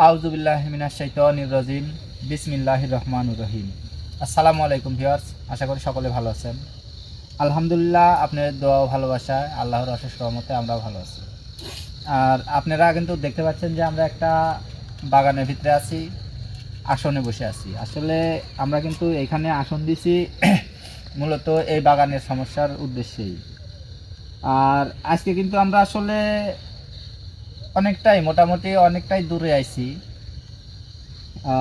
আউযুবিল্লাহি মিনাশ শাইতানির রাজিম। বিসমিল্লাহির রহমানির রহিম। আসসালামু আলাইকুম ভিউয়ার্স, আশা করি সকলে ভালো আছেন। আলহামদুলিল্লাহ, আপনাদের দোয়া ও ভালোবাসায় আল্লাহর অশেষ রহমতে আমরাও ভালো আছি। আর আপনারা কিন্তু দেখতে পাচ্ছেন যে আমরা একটা বাগানের ভিতরে আছি, আসনে বসে আছি। আসলে আমরা কিন্তু এখানে আসন দিছি মূলত এই বাগানের সমস্যার উদ্দেশ্যেই। আর আজকে কিন্তু আমরা আসলে মোটামুটি অনেকটাই দূরে আইছি।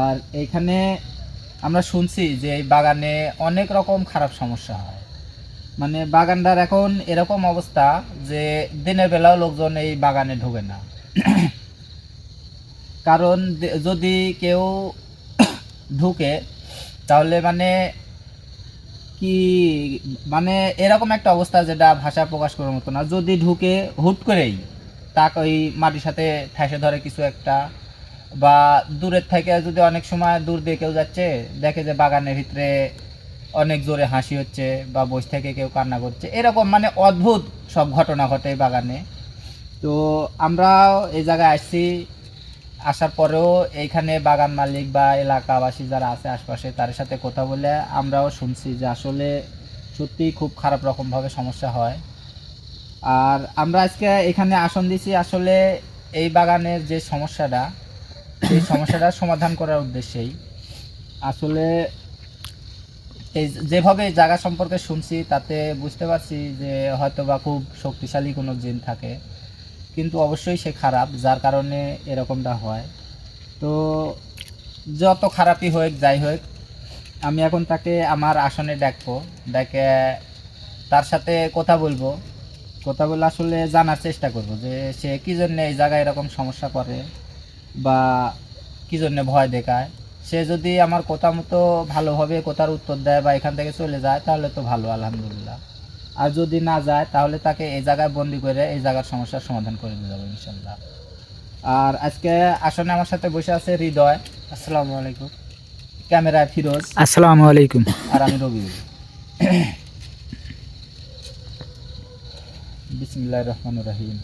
আর এইখানে আমরা শুনছি যে এই বাগানে অনেক রকম খারাপ সমস্যা হয়। মানে বাগানটার এখন এরকম অবস্থা যে দিনের বেলাও লোকজন এই বাগানে ঢোকে না। কারণ যদি কেউ ঢুকে তাহলে কি মানে এরকম একটা অবস্থা যেটা ভাষা প্রকাশ করার মতো না। যদি ঢুকে হুট করেই তাকে ওই মাটির সাথে ঠেসে ধরে কিছু একটা, বা দূরের থেকে যদি অনেক সময় দূর দিয়ে কেউ যাচ্ছে দেখে যে বাগানের ভিতরে অনেক জোরে হাসি হচ্ছে বা বসে থেকে কেউ কান্না করছে, এরকম অদ্ভুত সব ঘটনা ঘটে এই বাগানে। তো আমরা এই জায়গায় আসছি, আসার পরেও এইখানে বাগান মালিক বা এলাকাবাসী যারা আছে আশপাশে তাদের সাথে কথা বলে আমরাও শুনছি যে আসলে সত্যিই খুব খারাপ রকমভাবে সমস্যা হয়। আর আমরা আজকে এখানে আসন দিছি আসলে এই বাগানের যে সমস্যাটা, এই সমস্যাটার সমাধান করার উদ্দেশ্যেই। আসলে এই যেভাবে এই জায়গা সম্পর্কে শুনছি তাতে বুঝতে পারছি যে হয়তো বা খুব শক্তিশালী কোনো জিন থাকে, কিন্তু অবশ্যই সে খারাপ, যার কারণে এরকমটা হয়। তো যত খারাপই হোক যাই হোক, আমি এখন তাকে আমার আসনে ডাকবো, ডেকে তার সাথে কথা বলবো। কথা বলে আসলে জানার চেষ্টা করব যে সে কী জন্য এই জায়গায় এরকম সমস্যা করে বা কী জন্য ভয় দেখায়। সে যদি আমার কথা মতো ভালোভাবে কথার উত্তর দেয় বা এখান থেকে চলে যায় তাহলে তো ভালো, আলহামদুলিল্লাহ। আর যদি না যায় তাহলে তাকে এই জায়গায় বন্দি করে এই জায়গার সমস্যার সমাধান করে দিয়ে যাবো ইনশাল্লাহ। আর আজকে আসনে আমার সাথে বসে আছে হৃদয়। আসসালামু আলাইকুম। ক্যামেরায় ফিরোজ। আসসালামু আলাইকুম। আর আমি রবিউল। বিসমিল্লাহির রহমানির রহিম।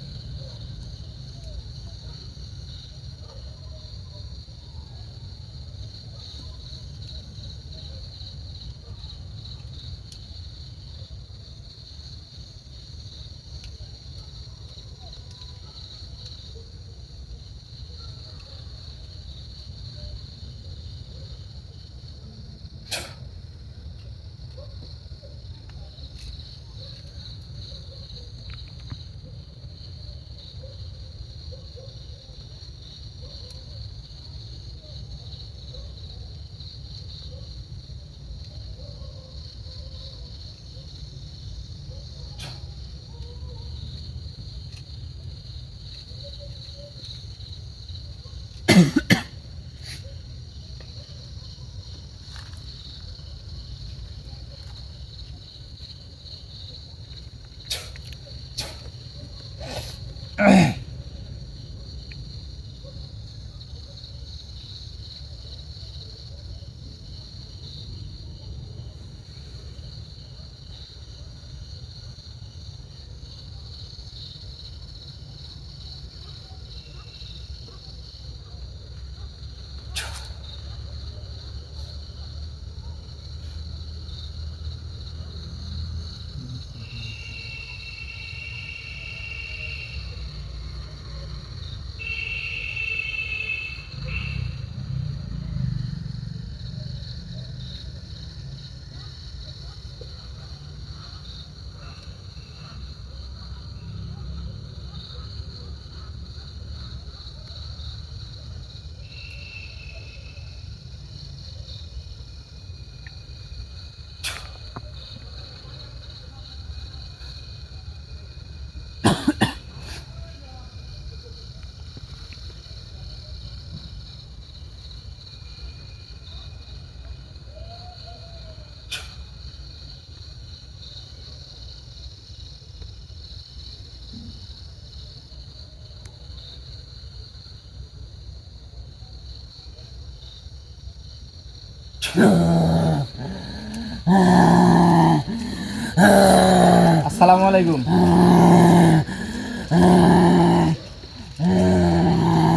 আসসালামু আলাইকুম।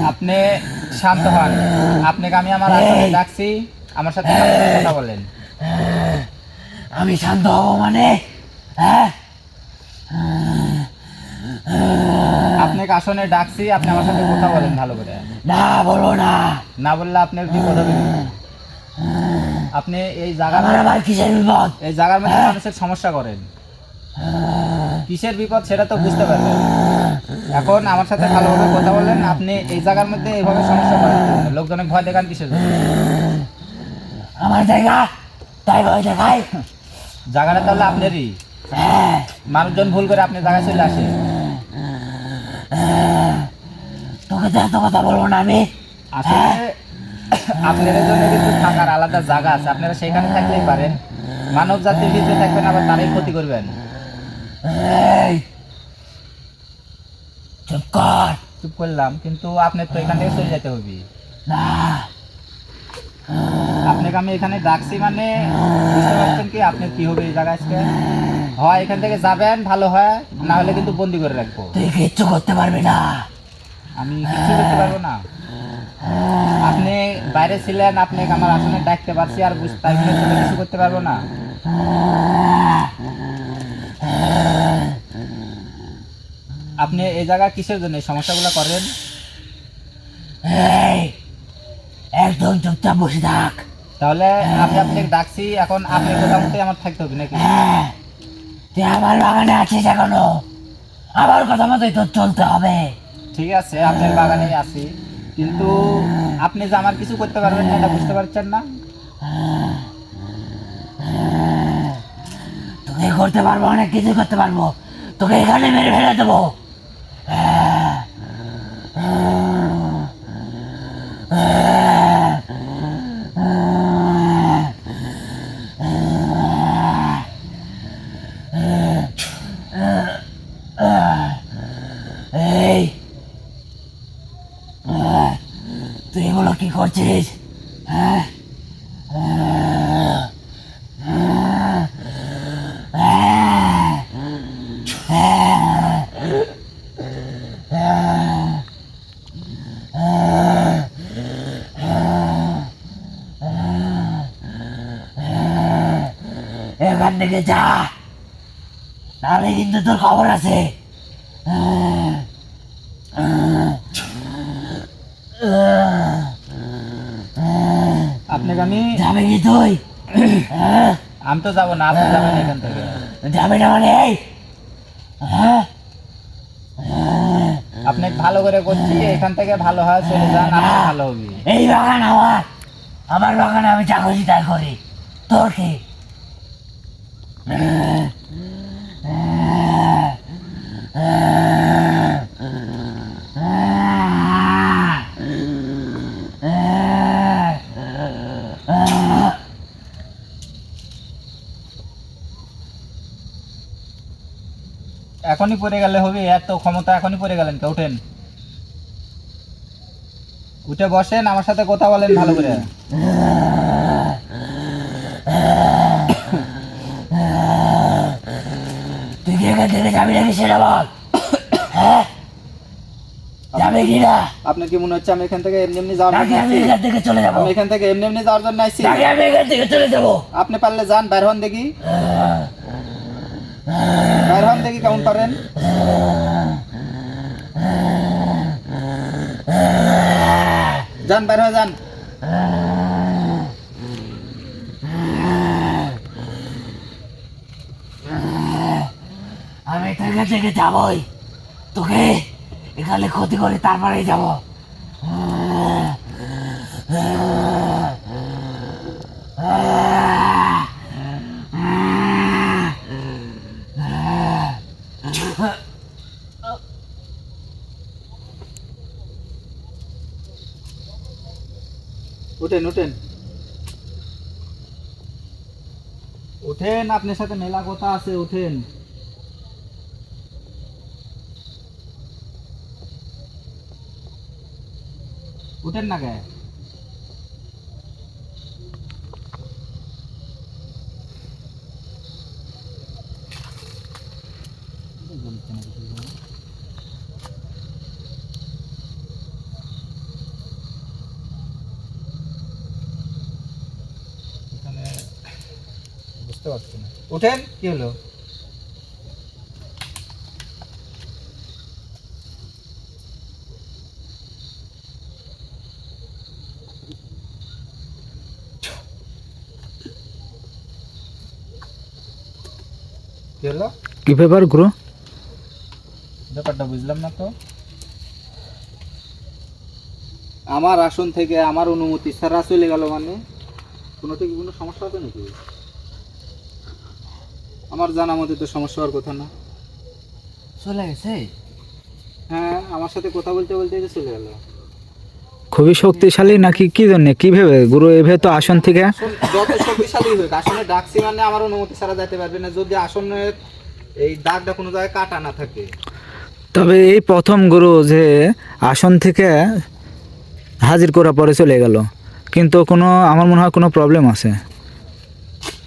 আপনি শান্ত হন। আপনাকে আমি আমার আসনে ডাকছি, আমার সাথে ভালোভাবে কথা বলেন। আমি শান্ত হব মানে? হ্যাঁ, আপনাকে আসনে ডাকছি, আপনি আমার সাথে কথা বলেন ভালো করে। না বলো না। না বললে আপনার বিপদ হবে কিন্তু। আপনি এই জায়গার আমার আবার কিসের বিপদ? এই জায়গার মধ্যে মানুষের সমস্যা করেন, কিসের বিপদ সেটা তো বুঝতে পারবেন। এখন আমার সাথে ভালোভাবে কথা বলেন। আপনি এই জায়গার মধ্যে এইভাবে সমস্যা করেন কেন? লোকজনের ভয় দেখান কিসের জন্য? আমার জায়গা তাই ভয় দেখাই? জায়গাটা তাহলে আপনারই। হ্যাঁ, মানুষজন ভুল করে আপনি জায়গায় চলে আসে। তোকে তো এত কথা বলবো না আমি। আসলে আপনাদের জন্য কিন্তু থাকার আলাদা জায়গা আছে, আপনারা সেখানে থাকলেই পারেন। মানব জাতির ভিতরে থাকবেন আবার তারাই ক্ষতি করবেন। এই, চুপ কর। চুপ করলাম, কিন্তু আপনার তো এখান থেকে চলে যেতে হবে। না, আপনাকে আমি এখানে ডাকছি মানে বুঝতে পারছেন কি আপনার কি হবে এই জায়গায় আজকে? হয় এখান থেকে যাবেন ভালো হয়, না হলে কিন্তু বন্দি করে রাখবো। তুই কিচ্ছু করতে পারবি না। আমি কিছু করতে পারবো না। আপনি বাইরে ছিলেন, আপনাকে আমার আসনে ডাকতে পারছি আর তাই বলে তো কিছু করতে পারবো না। আপনি এই জায়গা কিসের জন্য এই সমস্যাগুলো করেন? এই, একদম চুপচাপ বসে থাক। তাহলে আমি আপনাকে ডাকছি, এখন আপনি কথা মতোই আমার থাকতে হবে নাকি? হ্যাঁ, তুই আমার বাগানে আছিস এখনো, আমার কথা মতোই তোর চলতে হবে। ঠিক আছে, আপনার বাগানেই আছি, কিন্তু আপনি যে আমার কিছু করতে পারবেন না এটা বুঝতে পারছেন না? তোকে করতে পারবো, অনেক কিছু করতে পারবো। তোকে এখানে মেরে ফেলে দেবো। এই, তুই এগুলো কি করছিস? হ্যাঁ, এখান থেকে যা, নাহলে কিন্তু তোর খবর আছে। আপনাকে আমি যাবে কি তুই? আমি তো যাবো না, আপনি যাবেন এখান থেকে। যাবে না মানে? এই, আপনাকে ভালো করে করছি, এখান থেকে ভালো হয় চলে যান, আপনার ভালো হবে। এই বাগান আমার, আমার বাগানে আমি যা খুশি তাই করি। তোর কি? এখনই পড়ে গেলে হবে? এত ক্ষমতা এখনই পড়ে গেলেন কে? উঠেন, উঠে বসেন, আমার সাথে কথা বলেন ভালো করে। তুই কি এখান থেকে যাবি নাকি সেটা বল। হ্যাঁ, যাবে কি না? আপনার কি মনে হচ্ছে আমি এখান থেকে এমনি এমনি যাওয়ার নাকি জন্য আমি আসছি? এখান থেকে চলে যাবো? আমি এখান থেকে এমনি এমনি যাওয়ার জন্য আসছি? নাকি আমি এখান থেকে চলে যাবো? আপনি পারলে যান, বাইর হন দেখি। বাইর হন দেখি কেমন পারেন। যান, বাইর হয়ে যান। আমি তো এখান থেকে যাবোই, তোকে এখানে ক্ষতি করে তারপরেই যাবো। উঠেন উঠেন উঠেন, আপনার সাথে মেলা কথা আছে, উঠেন। উঠেন না কে? বুঝতে পারছি না। উঠেন, কি হলো? কি হলো? কি ব্যাপার গুরু? ব্যাপারটা বুঝলাম না তো। আমার আসন থেকে আমার অনুমতি ছাড়া চলে গেল, মানে কোনো থেকে কোনো সমস্যা হবে নাকি? আমার জানা মতে তো সমস্যা হওয়ার কথা না। চলে গেছে? হ্যাঁ, আমার সাথে কথা বলতে বলতে যে চলে গেল। খুবই শক্তিশালী নাকি কি জন্য, কি ভেবে গুরু? এভাবে তো আসন থেকে আসন যত শক্তিশালী হোক, আসনে ডাকছি মানে আমার অনুমতি ছাড়া যেতে পারবে না, যদি আসনের এই দাগটা কোনো জায়গায় কাটা না থাকে। তবে এই প্রথম গুরু যে আসন থেকে হাজির করার পরে চলে গেল, কিন্তু কোনো আমার মনে হয় কোনো প্রবলেম আছে,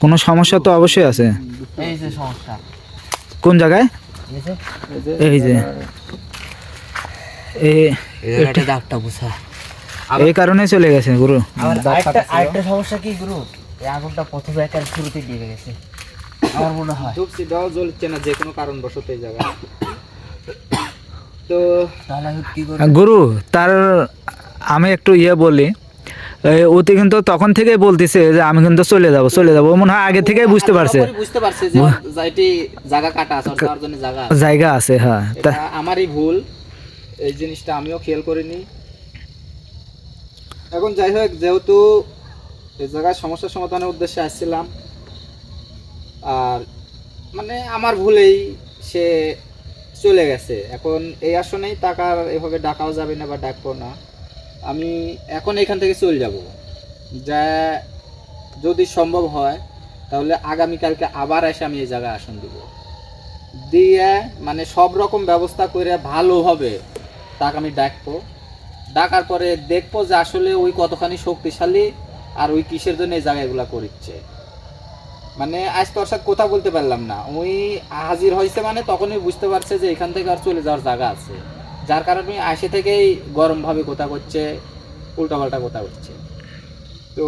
কোনো সমস্যা তো অবশ্যই আছে। এই যে সমস্যা, কোন জায়গায়? এই যে এই যে এই জায়গাটা দাগটা বুঝা। এই কারণে চলে গেছে গুরু। আমার দাগ আরেকটা কাটা ছিল। আরেকটা সমস্যা কি গুরু, এই আগুনটা প্রথমে একটা শুরুতেই নিভে গেছে আমার মনে হয়। ধূপসি দাও জ্বলছে না যে কোনো কারণবশত এই জায়গায়। তো তাহলে আমি কি করব? গুরু তার আমি একটু বলি, ওতে কিন্তু তখন থেকেই বলতেছে যে আমি কিন্তু চলে যাব চলে যাব, মনে হয় আগে থেকেই বুঝতে পারছে বুঝতে পারছে যে এটি জায়গা কাটা আছে, আর তার জন্য জায়গা আছে। জায়গা আছে। হ্যাঁ, এটা আমারই ভুল, এই জিনিসটা আমিও খেয়াল করিনি। এখন যাই হোক, যেহেতু এই জায়গায় সমস্যার সমাধানের উদ্দেশ্যে আসছিলাম, আর মানে আমার ভুলেই সে চলে গেছে, এখন এই আসনেই তাকে আর এভাবে ডাকাও যাবে না বা ডাকবো না। আমি এখন এখান থেকে চলে যাব, যা যদি সম্ভব হয় তাহলে আগামীকালকে আবার এসে আমি এই জায়গায় আসন দিব, দিয়ে মানে সব রকম ব্যবস্থা করে ভালোভাবে তাকে আমি ডাকবো। ডাকার পরে দেখবো যে আসলে ওই কতখানি শক্তিশালী আর ওই কিসের জন্য এই জায়গাগুলো করিচ্ছে। মানে আজ তোর সাথে কথা বলতে পারলাম না, ওই হাজির হয়েছে মানে তখনই বুঝতে পারছে যে এখান থেকে আর চলে যাওয়ার জায়গা আছে, যার কারণে আসে থেকেই গরমভাবে কথা করছে, উল্টাপাল্টা কথা করছে। তো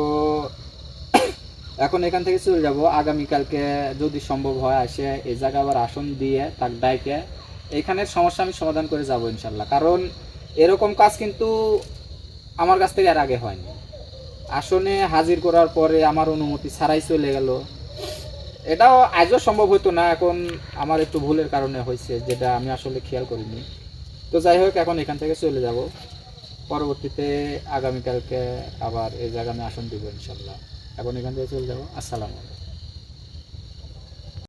এখন এখান থেকে চলে যাব, আগামীকালকে যদি সম্ভব হয় আসে এই জায়গা আবার আসন দিয়ে তাক ডাইকে এখানের সমস্যা আমি সমাধান করে যাব ইনশাল্লাহ। কারণ এরকম কাজ কিন্তু আমার কাছ থেকে আর আগে হয়নি। আসনে হাজির করার পরে আমার অনুমতি ছাড়াই চলে গেল, এটাও আজও সম্ভব হতো না, এখন আমার একটু ভুলের কারণে হয়েছে, যেটা আমি আসলে খেয়াল করিনি। তো যাই হোক, এখন এখান থেকে চলে যাব, পরবর্তীতে আগামীকালকে আবার এই জায়গায় আমি আসন দিব ইনশাল্লাহ। এখন এখান থেকে চলে যাবো। আসসালামু আলাইকুম।